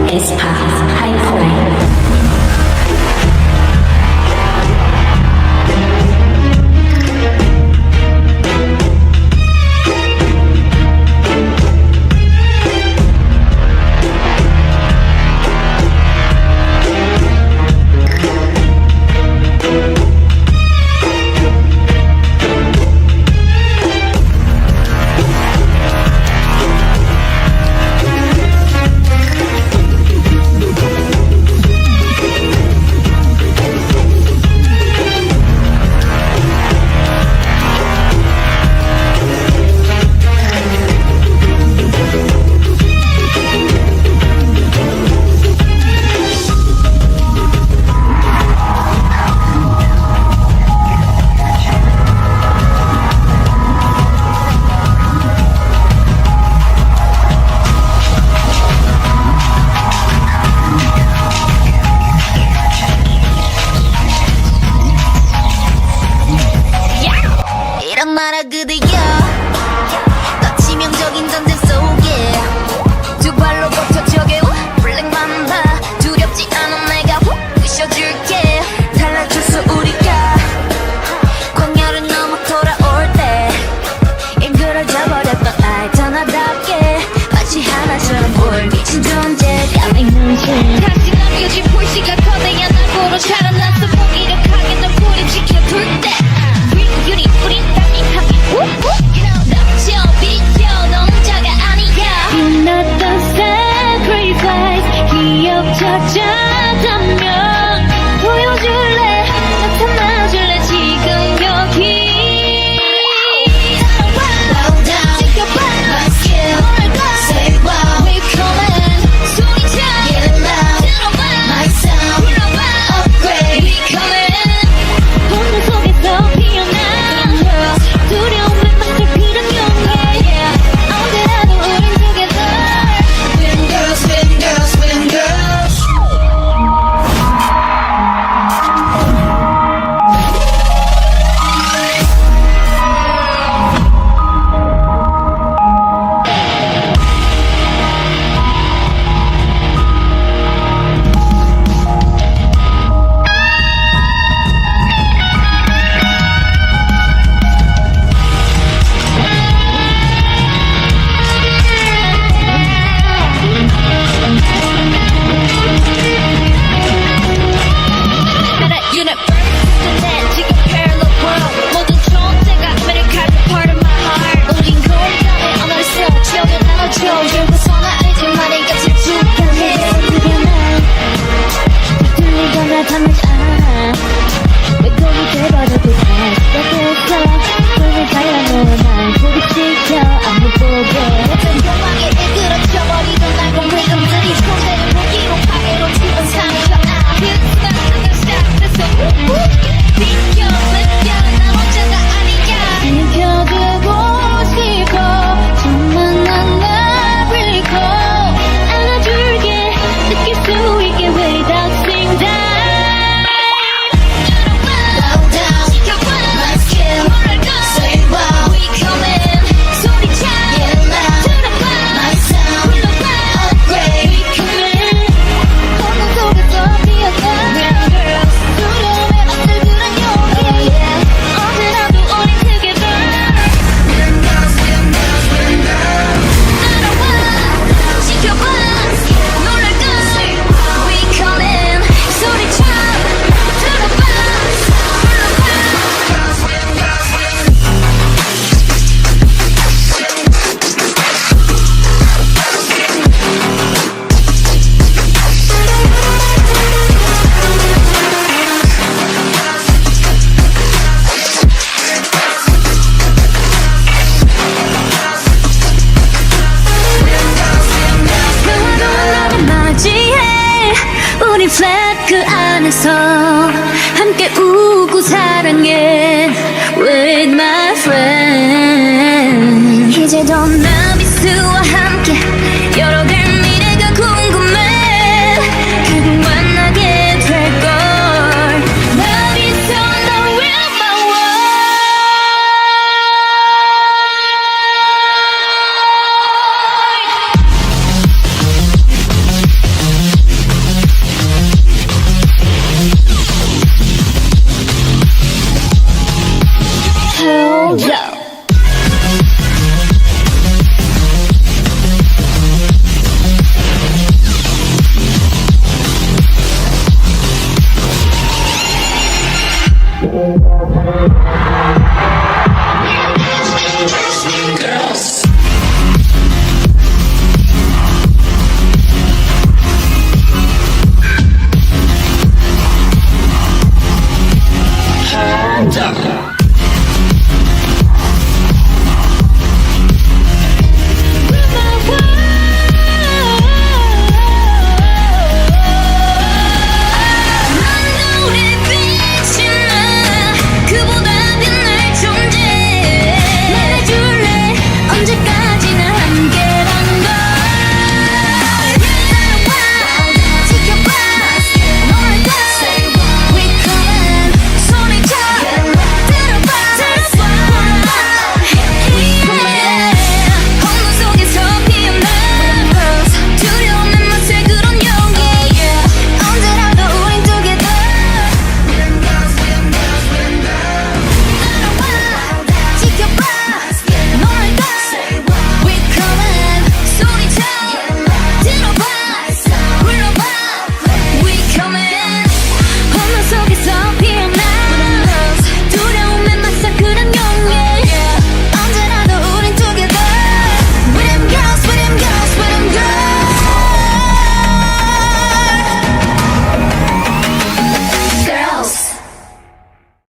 에스파 하이포 나라 그대여 더 치명적인 전쟁 속에 두 발로 버텨줘게 블랙맘바 두렵지 않은 내가 부셔줄게 달라졌어 우리가 광야를 넘어 돌아올 때 일그러져버렸던 알잖아답게 마치 하나처럼 보일 미친 존재가 있는 신 다시 남겨진 불씨가 거대한 악으로 자라났어 무기력하게 널 우리 지켜둘 때 우리 넘쳐 비켜 너는 자가 아니야 You're not the sacrifice 기억 찾았다면 보여줄래 나타나줄래 지금 여기 Slow down 지켜봐 My skill Say wow We're coming 소리쳐 Get it loud 들어봐 My sound 불러봐 Upgrade We're coming 혼돈 속에서 피어나 두려움을 막을 필요는 용기 언제라도 우린 together Win girls, win girls, win girls 우리 플랫 그 안에서 함께 웃고 사랑해